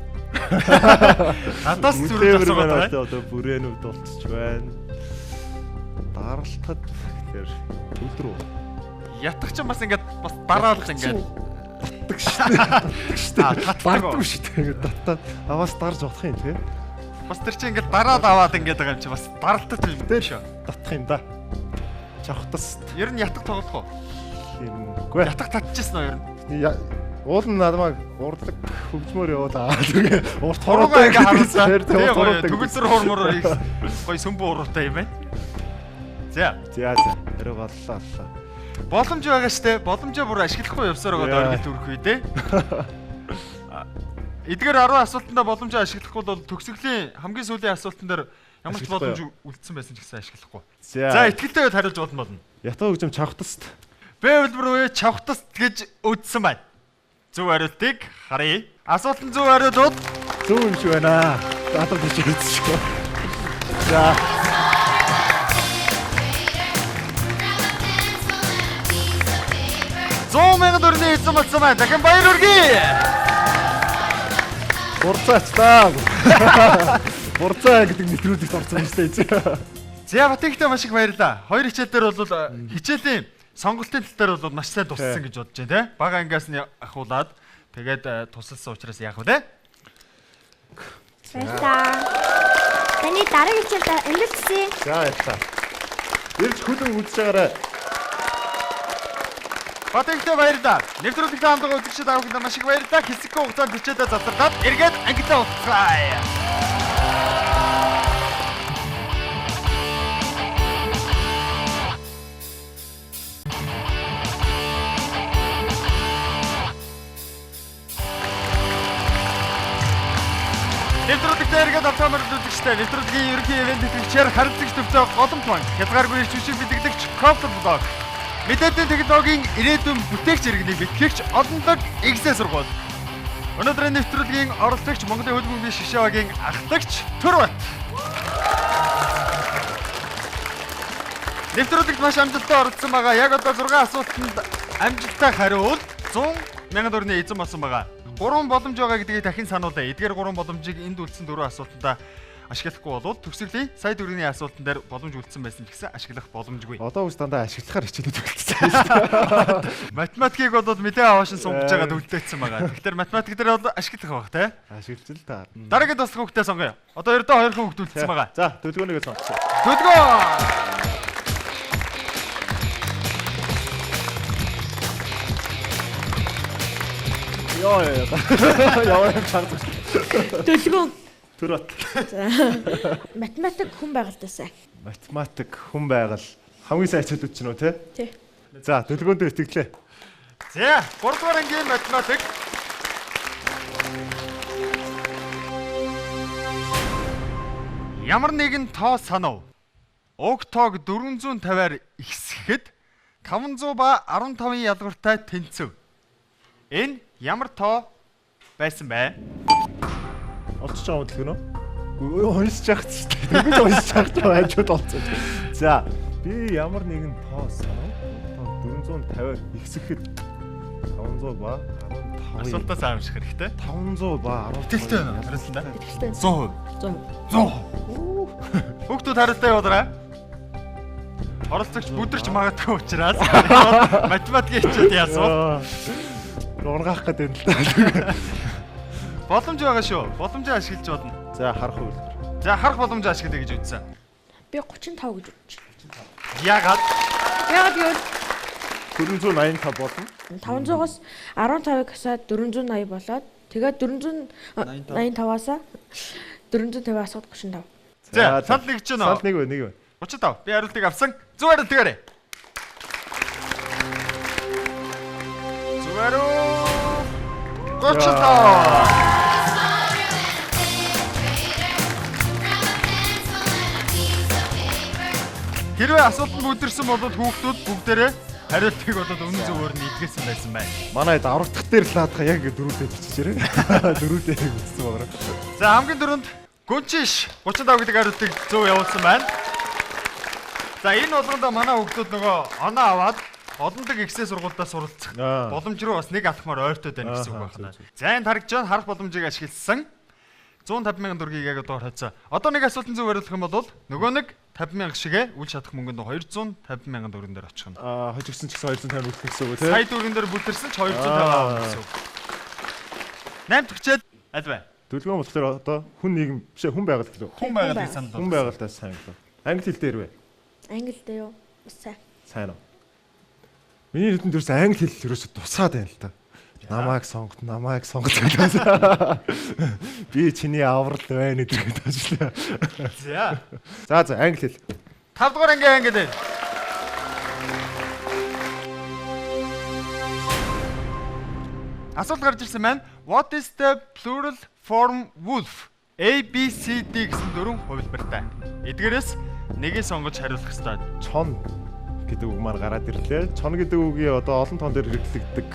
Надаас зүрх асуугаад байна. Одоо бүрээнүүд болчихж байна. Даралтад тэгэхээр өдрөө. Ятг ч бас ингээд бас дараал ингээд Татдаг штэ. Бардгүй штэ. Ингээд татаад аваас дарж бодох юм тий. бас тэр чинь ингээд дараад аваад ингээд байгаа юм чи бас даралтад юм дээ шүү. Татах юм да. Чавхтас. Ер нь ятг тоглох уу? Хэмгүй. Ятг татчихсан уу ер нь? Уул нь надмаа урдлаг хөгжмөр явуулаа. Тэгээ урт Хороогаа хороотой харуулсан. Тэгээ хороотой. Төгөлдөр хуурмаар их гоё сүмбүү уруутай юм байна. За. Тэрэ боллоо. Боломж байгаа штэ. Боломжоо бүр ашиглахгүй явсаар байгаа дөргөл төрөх үе дээ. Эдгээр 10 асуултанда боломжоо ашиглахгүй бол төгсгөлийн хамгийн сүүлийн асуултан дээр ямар ч боломж үлдсэн байсан ч гэсэн ашиглахгүй. За, ихтгэлтэй байд хариулж болно. Ятаа хөгжим чавхтаст. Б хэлбэр үе чавхтаст гэж үздсэн байна. Зөв хариултыг харъя. Асуултан зөв хариулууд Зөв юм шиг байна. Гадар биш үзчихв. За. $100,000 эзэн болсон байна. Дахин баяр хүргэе. Бурцаач таа. Бурцаа гэдэг нэвтрүүлэгт орсон юм шүү дээ. За Батэгтэй маш их баярлалаа. Хоёр хичээл дээр бол хичээлийн сонголтын тал дээр бол маш сайн туссан гэж бодож байна те. Бага ангиас нь ахуулаад тэгээд тусалсан учраас яах вэ? Баярлалаа. Таны дараагийн хичээлд амжилт хүсье. За баярлалаа. Ирж хүлэн үзчихээрэй. Батэгтэй баярлалаа. Нэвтрүүлэгт хамтдаа үзэгчид авахд маш их баярлалаа. Хэсэггүй хугацаанд хичээлээ завсардаад эргээд ангидаа уулзъя. Нэвтрүүлэгт эргээд автомат үзэгчтэй нэвтрүүлгийн ерөнхий ивент тэтгэгчээр харилцагч төвтэй голомт маань хязгааргүй ирж хүчиг бэлтгэгч Copter Blog мэдээллийн технологийн ирээдүйн бүтээгч иргэнийг бэлтгэгч олонлог X сургууль. Өнөөдрийн нэвтрүүлгийн оролцогч Монголын хөл бөмбөгийн шгшээ багийн ахлагч Төрбат. Нэвтрүүлэгт маш амжилттай оролцсон байгаа. Яг одоо 6 асуултанд амжилттай хариулт $100,000 эзэн болсон байгаа. 3 боломж байгаа гэдгийг дахин сануулъя. Эдгээр 3 боломжийг энд үлдсэн 4 асуултанда ашиглахгүй болвол төгсгөлийн сая төгрөгийн асуултан дээр боломж үлдсэн байсан ч гэсэн ашиглах боломжгүй. Одоо үс дандаа ашиглахаар хичээлүүд өгсөн. Математикийг бол мэдээ аваашин сунгаж байгаа төлөвлөсөн байгаа. Тэгэхээр математик дээр бол ашиглах байх те. Ашиглаж л та. Дараагийн тусах хүүхдээ сонгоё. Одоо ердөө 2 хүүхд үлдсэн байгаа. За, төлөвлөгөөнийгөө сонгоцгоо. Төлгөө. Яа. Яваа юм чанга. Төлгөө. Төрбат. Математик хүн байгальтаасаа. Математик хүн байгаль хамгийн сайн хичээлүүд ч нь үү те? Тий. За, төлөвлөгөөндөө итгэлээ. За, 3 дугаар ангийн математик. Ямар нэгэн тоо санав. Уг тоог 450-аар ихсэхэд 500 ба 15-ын ялгууртай тэнцэв. Энэ ямар тоо байсан бэ? Олцож байгаа хөдөлгөөн үү? Уншиж яах ч тийм. Тэгвэл уншиж яах ч хажууд олцсон. За, би ямар нэгэн тоо санав. 450-аар ихсэхэд 500 ба 15. Асуултаа сайн унших хэрэгтэй. 500 ба 15. Итгэлтэй байна. Хариулсан да. Итгэлтэй. 100%. 100%. Хүүхдүүд хариултаа явуулаарай. Оролцогч бүдэрч магадгүй учраас математикийн хичээлд яасуу. Ургаах гэдэг юм л да. Боломж байгаа шүү. Боломжоо ашиглаж бодно. За, харах үйлдэл. За, харах боломжоо ашиглая гэж үзсэн. Би 35 гэж бодож байна. Яагаад? Яагаад гэвэл 485 болно. 500-аас 15-ыг хасаад 480 болоод тэгээд 485-аас 450 асууд 35. За, санд нэг ч нөө. Санд нэг вэ? 35. Би хариултыг авсан. Зөв хариулт тэгээрэй. Зөв хариулт. 35. Хэрвээ асуултанд бүдэрсэн бол хүүхдүүд бүгдээрээ хариултыг болоод үнэн зөвөөр нь илгээсэн байсан байна. Манай даврагдах дээр л наадах яг ингэ дөрүүдээ биччихээрээ. Дөрүүдээ бичсэн байгаа. За хамгийн дөрөнд Гүнчиш 35 гэдэг хариултыг зөв явуулсан байна. За энэ болгонд манай хүүхдүүд нөгөө оноо аваад олон дэг ихсээ сургуультай суралцах боломж руу бас нэг алхмаар ойртоод байна гэсэн үг байна. За энэ харагдж байгаа харах боломжийг ашигласан 150,000 төгрөгийг яг одоо хариуцсан. Одоо нэг асуултын зөв хариулах юм бол нөгөө нэг 50,000 шигэ үл шатах мөнгөнд 250,000 төгрөгөн дээр очих нь. Хожигдсон ч гэсэн 250 үлдэх гэсэн үг тийм. Сая төгрөгөн дээр бүтэрсэн ч 250 авах гэсэн үг. 8 төгчээд аль вэ? Төлөвлөгөө болохоор одоо хүн нийгэм биш хүн байгаль гэлөө. Хүн байгалыг санал Хүн байгальтай сайн гэлөө. Англи хэл дээр вэ? Англи дээр юу? Сайн. Сайн уу. Миний хэдэн төрс англи хэл ерөөсө тусаад байна л та. Намайг сонгох гэдэг. Би чиний аврал байна гэдэг ажлаа. За англи хэл. 5 дугаар ангийн англи дээр. Асуулт гарч ирсэн байна. What is the plural form wolf? A, B, C, D гэсэн дөрвөн хувилбартай. Эдгээрээс нэгийг сонгож хариулах ёстой. Чон гэдэг үг маань гараад ирлээ. Чон гэдэг үгийг одоо олон тоон дээр хэрэглэгдэг.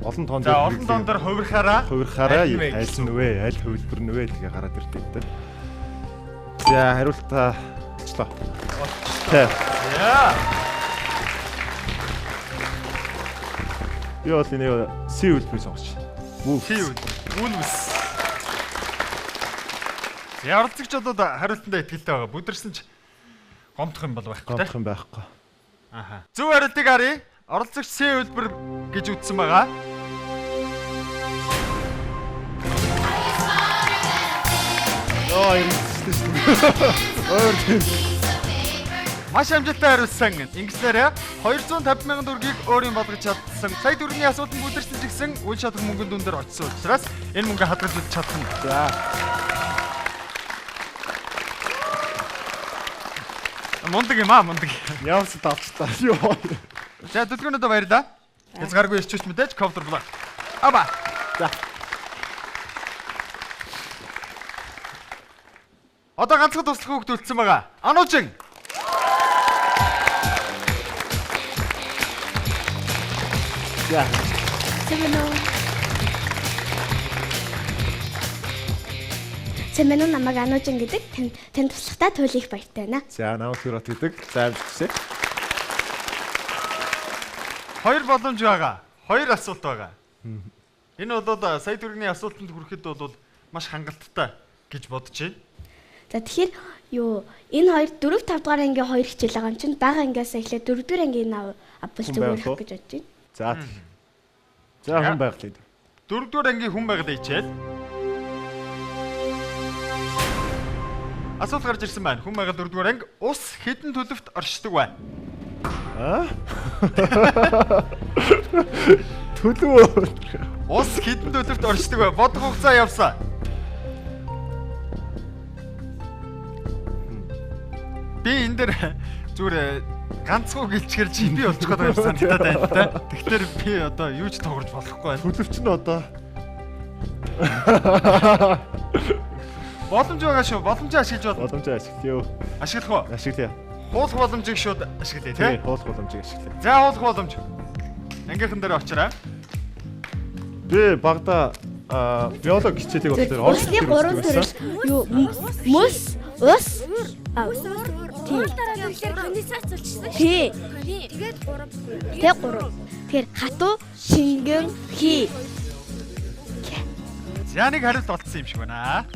Олон тоон дээр. За олон тоон дээр хувирхаараа аль нь вэ? Аль хувилбар нь вэ гэдгээ гараад ирлээ дээ. За хариултаа очлоо. Яа л энэ C үлбэр сонгоч. C үлбэр. Ярилцагч одоо хариултандаа итгэлтэй байгаа. Бүдэрсэн ч гомдох юм бол байхгүй тийм. Гомдох юм байхгүй. Аха. Зөв хариултыг харъя. Оролцогч C үлбэр гэж үздсэн байгаа. Маш амжилттай хариулсан. Ингэснээр 250,000 төгрөгийг өөрийн болгож чадсан. Сая төгрөгийн асуултанд бүдэрсэн ч гэсэн үл шатах мөнгөнд дүн дээр очсон учраас энэ мөнгө хадгалж үзэж чадах нь. За. Мундаг юм аа, мундаг. Явс давчтаа. Йоо. За төлгөөнөдөө баярлаа. Хязгааргүй ирчүүч мэдээж коптер блок. Аба. За. Одоо ганцхан туслах хүүхд үлдсэн байгаа. Ануучин. За. Сэмэнүү намайг Ануучин гэдэг тань туслахтаа туйлах баяртай байна. За намайг Хүрот гэдэг. За амжилтсэ. 2 боломж байгаа. 2 асуулт байгаа. Энэ бол сая төгрөгийн асуултанд хүрэхэд бол маш хангалттай гэж бодож байна. За тэгэхээр энэ хоёр 4 5 дугаар ангийн хоёр хичээл байгаа юм чинь бага ангиас эхлээд 4 дугаар ангийн авбал зүгээр гэж бодож байна. За хүн байглаа. 4 дугаар ангийн хүн байгалаа хичээл. Асуулт гарч ирсэн байна. Хүн байгаль 4 дугаар анги ус хэдэн төлөвт оршдог вэ? Төлөв. Ус хэдэн төлөвт оршдог вэ? Бодох хугацаа явсан. Би энэ дээр зүгээр ганцхан гэлчгэр чи би болчих гээд байгаа санагдаад байна л да. Тэгэхээр би одоо юу ч тоглож болохгүй байна. Төлөвч нь одоо Боломж байгаа шүү. Боломжоо ашиглаж байна. боломжоо ашиглая. Ашиглах уу? Ашиглая. Хуулах боломжийг шууд ашиглая тий. Хуулах боломжийг ашиглая. За хуулах боломж. Ангийнхан дээр очираа. Би багада биологи хичээлийг болохоор Усны 3 төрөл мөс, ус, тий. Тэгээд 3. Тэгэхээр хатуу, шингэн, хий. За нэг хариулт олцсон юм шиг байна.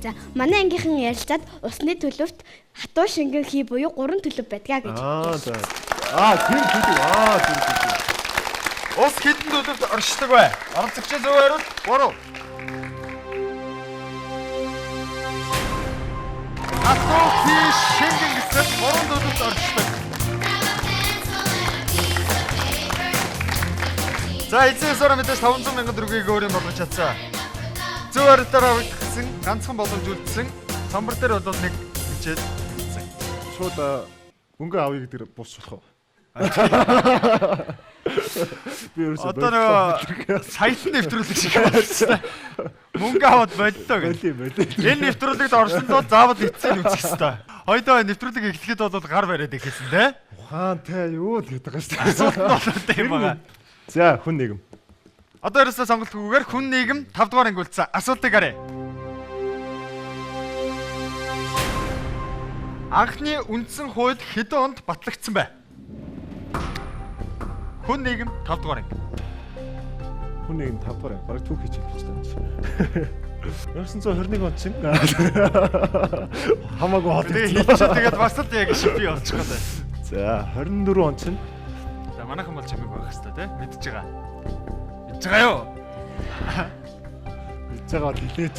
За манай ангийнхан ярилцаад усны төлөвт хатуу, шингэн, хий буюу 3 төлөв байдгаа гэж. за. Тийм төлөв. Ус хэдэн төлөвт оршдог вэ? Оролцогчийн зөв хариулт 3. Хатуу, хий, шингэн гэсэн 3 төлөвт оршдог. За эцэг сараа мэдээж 500,000 төгрөгийг өөрийн болгож чадсан. Зөв хариултаараа хүртсэн ганцхан боломж үлдсэн. Самбар дээр бол нэг хичээл үлдсэн. Шууд мөнгө авъя гэдэг бус болох уу? Би ерөөсөө Одоо нөгөө саяхан нэвтрүүлэг шиг болчихсон. Мөнгө аваад боллоо гэх. Энэ нэвтрүүлэгт орсон тул заавал эцсийг үзэх хэрэгтэй. Хоёдоо нэвтрүүлэг эхлэхэд бол гар бариад ихсэн те. Ухаантай юу л гэдэг байгаа шүү дээ. Асуулт нь болтой юм байна. За хүн нэгэн. Одоо ерөөсөө сонголтгүйгээр хүн нийгэм 5 дугаар ангиулсан. Асуултыг харъя. Анхны үндсэн хууль хэдэн онд батлагдсан бэ? Хүн нийгэм 5 дугаар анги. Хүн нэгэн 5 дугаар анги. Бараг түүх хийж хэлж байна. 1921 онд чинь хамаагүй хот хийчихээ тэгээд бас л яг шипи болчих гээд байна. За 24 он чинь за манайхан бол чимэг байх хэвээр тий мэдж байгаа. Мэдж байгаа юу? Мэдж байгаа хэлээч.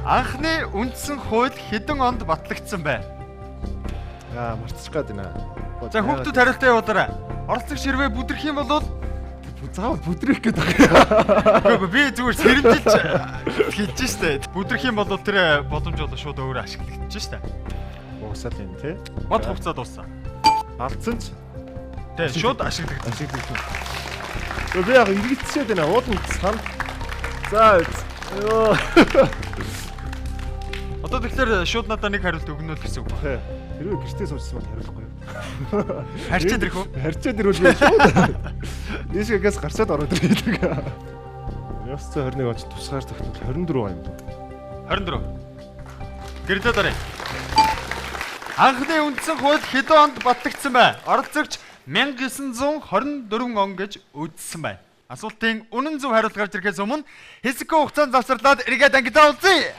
Анхны үндсэн хууль хэдэн онд батлагдсан бэ? Марцчих гээд байна. За хүүхдүүд хариултаа явуулаарай. Оролцогч хэрвээ бүдрэх юм бол заавал бүдрэх гээд байгаа. Үгүй би зүгээр сэрэмжилж хэлж штэ. Бүдрэх юм бол тэр боломж бол шууд өөрөө ашиглагдчих штэ. Угсаал юм тий. Бод хугацаа дууссан. Алдсан ч тий шууд ашиглагдчих. Би яг иргэцчихэд байна. Уудын сан. За ёо. Одоо тэгэхээр шууд надад нэг хариулт өгнө л гэсэн үг байна. Хэрвээ гэртээ суужсан бол хариулахгүй юу? Харьцаад ирэх үү? Харьцаад ирвэл шууд. Дээшгээс гарчаад ороод ирээд. 1921 онд тусгаар тогтмол 24 юм. 24. Гэрдээ дарыг. Анхны үндсэн хууль хэдэн онд батлагдсан бэ? Оролцогч 1924 он гэж үзсэн байна. Асуултын үнэн зөв хариулт гарч ирэхээс өмнө хэсэггүй хугацаанд завсарлаад эргээд ангидаа үзье.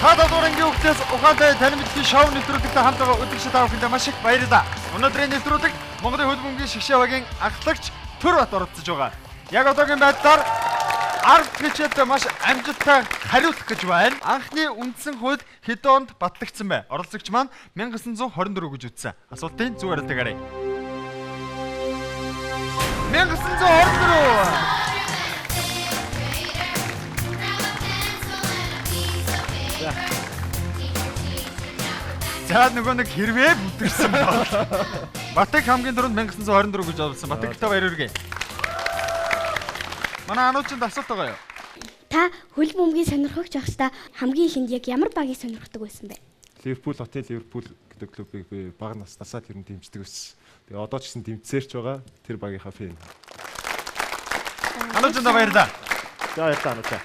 Хададуурынгийн хүүхдээс ухаантай танин мэдхийн шоу нэвтрүүлэгтэй хамтдаа үзэгч та бүхэндээ маш их баярлалаа. Өнөөдрийн нэвтрүүлэг Монголын хөл бөмбөгийн шигшээ багийн ахлагч Төрбат оролцож байгаа. Яг одоогийн байдлаар 10 хичээлд маш амжилттай хариулах гэж байна. Анхны үндсэн хууль хэдэн онд батлагдсан бэ? Оролцогч маань 1924 гэж үзсэн. Асуултын зөв хариултыг харъя. 1924. За нөгөө нэг хэрвээ бүдэрсэн бол Батэг хамгийн дөрөнд 1924 гэж олсон. Батэгтэй баяр хүргэе. Манай ануучинд асуулт байгаа юу? Та хөл бөмбөгийн сонирхогч байхдаа хамгийн ихэнд яг ямар багийг сонирхдаг байсан бэ? Ливерпул хотын Ливерпул гэдэг клубыг би бага наснасаа тэр нь дэмждэг байсан. Тэгээ одоо ч гэсэн дэмжсээрч байгаа тэр багийнхаа фэн. Ануучинд баярлалаа. За баярлалаа ануучаа.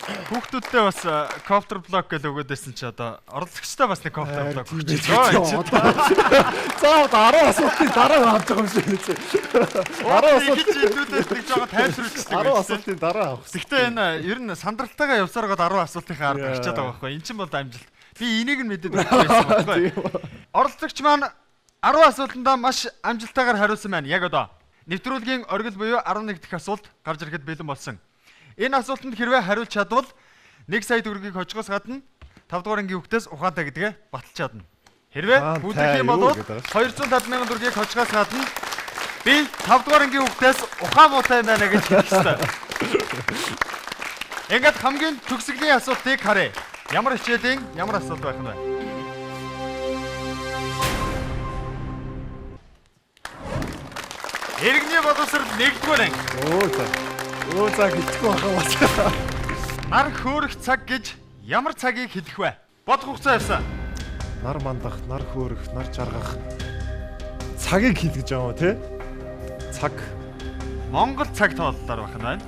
Хүүхдүүдтэй бас коптер блок гэж өгөөд байсан чи одоо оролцогчтой бас нэг коптер блок өгч байгаа. За 10 асуултын дараа авч байгаа юм шиг үү. 10 асуултын хэлүүдээс нэг жоо тайлшруулчихсан. 10 асуултын дараа авах. Гэхдээ энэ ер нь сандралтайгаа явсаар гоод 10 асуултынхаа арга гарчаад байгаа байхгүй. Эн чинь бол амжилт. Би энийг нь мэдээд байсан байхгүй. Оролцогч маань 10 асуултандаа маш амжилттайгаар хариулсан байна. Яг одоо нэвтрүүлгийн оргил буюу 11 дахь асуулт гарч ирэхэд бэлэн болсон. Энэ асуултанд хэрвээ хариулж чадвал 1 сая төгрөгийг хожихоос гадна 5 дугаар ангийн хүүхдээс ухаантай гэдгээ баталж чадна. Хэрвээ бүдэрх юм бол 250 мянган төгрөгийг хожихоос гадна би 5 дугаар ангийн хүүхдээс ухаан муутай байна гэж хэлэх ёстой. Ингээд хамгийн төгсгөлийн асуултыг харъя. Ямар хичээлийн ямар асуулт байх нь вэ? Иргэний боловсрол 1-р анги. Оо цаг хэлэхгүй байгаа. Нар хөөрөх цаг гэж ямар цагийг хэлэх вэ? Бод хугацаа явсан. Нар мандах, нар хөөрөх, нар жаргах. Цагийг хэл гэж байгаа тий? Цаг. Монгол цаг тооллоор байх нь байна.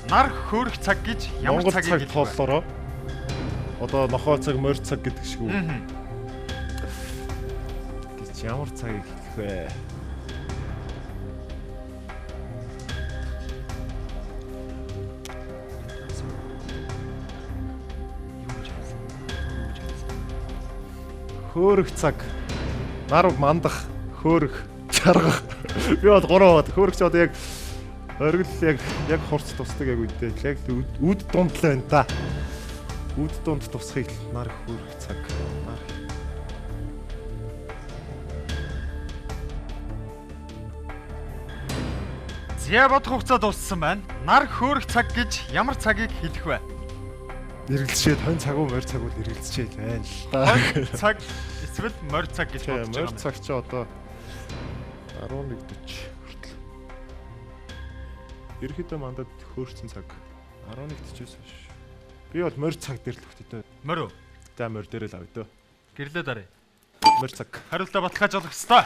Нар хөөрөх цаг гэж ямар цагийг хэлэх вэ? Тооллороо. Одоо нохоо цаг, морь цаг гэдэг шиг үү? Гэж ямар цагийг хэлэх вэ? Хөөрөх цаг. Нар мандах, хөөрөх, жаргах. Би бол 3 бод. Хөөрөгч одоо яг оргил яг хурц тусдаг яг үедээ. Яг үд дунд л байна та. Үд дунд тусахыг нар хөөрөх цаг. Нар. За бодох хугацаа дууссан байна. Нар хөөрөх цаг гэж ямар цагийг хэлэх вэ? Эргэлзчихэд хонь цаг уу морь цаг уу эргэлзчихэд байна л да. Хонь цаг эсвэл морь цаг гэж бодож байгаа. Морь цаг чи одоо 11:40 хүртэл. Ерөнхийдөө мандад хөөрсөн цаг 11:40-с биш. Би бол морь цаг дээр л хөтөдөө. Морь уу? За морь дээр л авъя дөө. Гэрлээ дарыг. Морь цаг. Хариултаа баталгааж олох ёстой.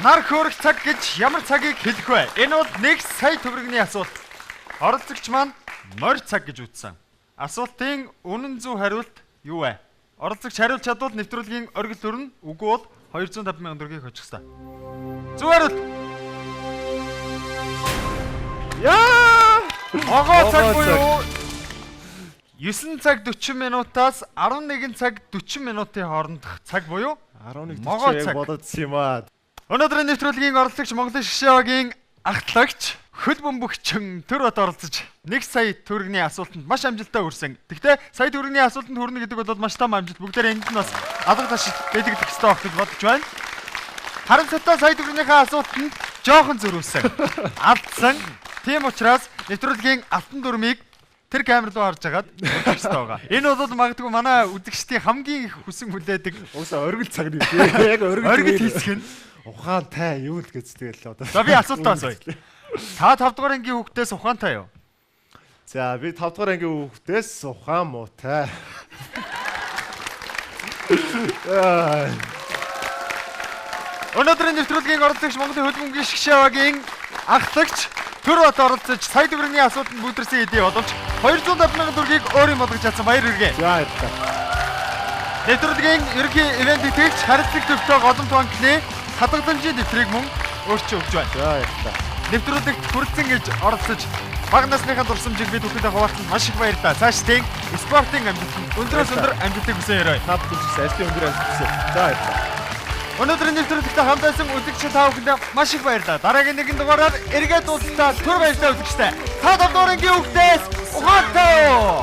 Нар хөөрөх цаг гэж ямар цагийг хэлэх вэ? Энэ бол 1 сая төгрөгийн асуулт. Оролцогч маань морь цаг гэж үзсэн. Асуултын үнэн зөв хариулт юу вэ? Оролцогч хариулж чадвал нэвтрүүлгийн оргил төрнө. Үгүй бол 250 сая төгрөгийг хочих ёстой. Зөв хариулт. Яа! Могоо цаг буюу 9 цаг 40 минутаас 11 цаг 40 минутын хоорондох цаг буюу 11:40 яг бододсон юм аа. Өнөөдрийн нэвтрүүлгийн оролцогч Монголын шгшээгийн ахтлагч хөл бөмбөгчин төр бат оролцож 1 сая төгрөгийн асуултанд маш амжилттай хүрсэн. Гэхдээ сая төгрөгийн асуултанд хүрнэ гэдэг бол маш том амжилт. Бүгдээрээ энд нь бас алга таш дэдгэх хэрэгтэй байх гэж бодож байна. Харамсалтай сая төгрөгийнхээ асуултанд жоохон зөрүүлсэн. Алдсан. Тийм учраас нэвтрүүлгийн алтан дүрмийг тэр камер руу харж агаад үзэх хэрэгтэй байгаа. Энэ бол магадгүй манай үзэгчдийн хамгийн их хүсэн хүлээдэг Уусаа оргил цаг нэг. Яг оргил хийсгэн. Ухаантай юу л гэж тэгэл одоо. За би асуултаа асууя. Та 5 дугаар ангийн хүүхдээс ухаантай юу? За би 5 дугаар ангийн хүүхдээс ухаан муутай. Өнөөдрийн нэвтрүүлгийн оролцогч Монголын хөл бөмбөгийн шгшээгийн ахлагч төр бат оролцож сая төгрөгийн асуултанд бүдэрсэн хэдий боловч 250 сая төгрөгийг өөрийн болгож чадсан баяр хүргэе. За яа. Нэвтрүүлгийн ерөнхий ивент итгэгч харилцаг төвтэй голомт банкны хадгаламжийн нэвтрийг мөн өөрчилж өгч байна. За яа. Нэвтрүүлэгт хүрэлцэн гэж оролцож бага насныхаа дурсамжийг бид бүхэнд хуваалцсан маш их баярлалаа. Цаашдын спортын амжилтанд өндрөөс өндөр амжилтыг хүсье. Наад түлхээс ажлын өндөр амжилт. За яа. Өнөөдрийн нэвтрүүлэгт хамт байсан үзэгч та бүхэнд маш их баярлалаа. Дараагийн нэгэн дугаараар эргээд уулзалтаа түр баярлалаа үзэгчтэй. Та 5 дугаар ангийн хүүхдээс ухаантай юу?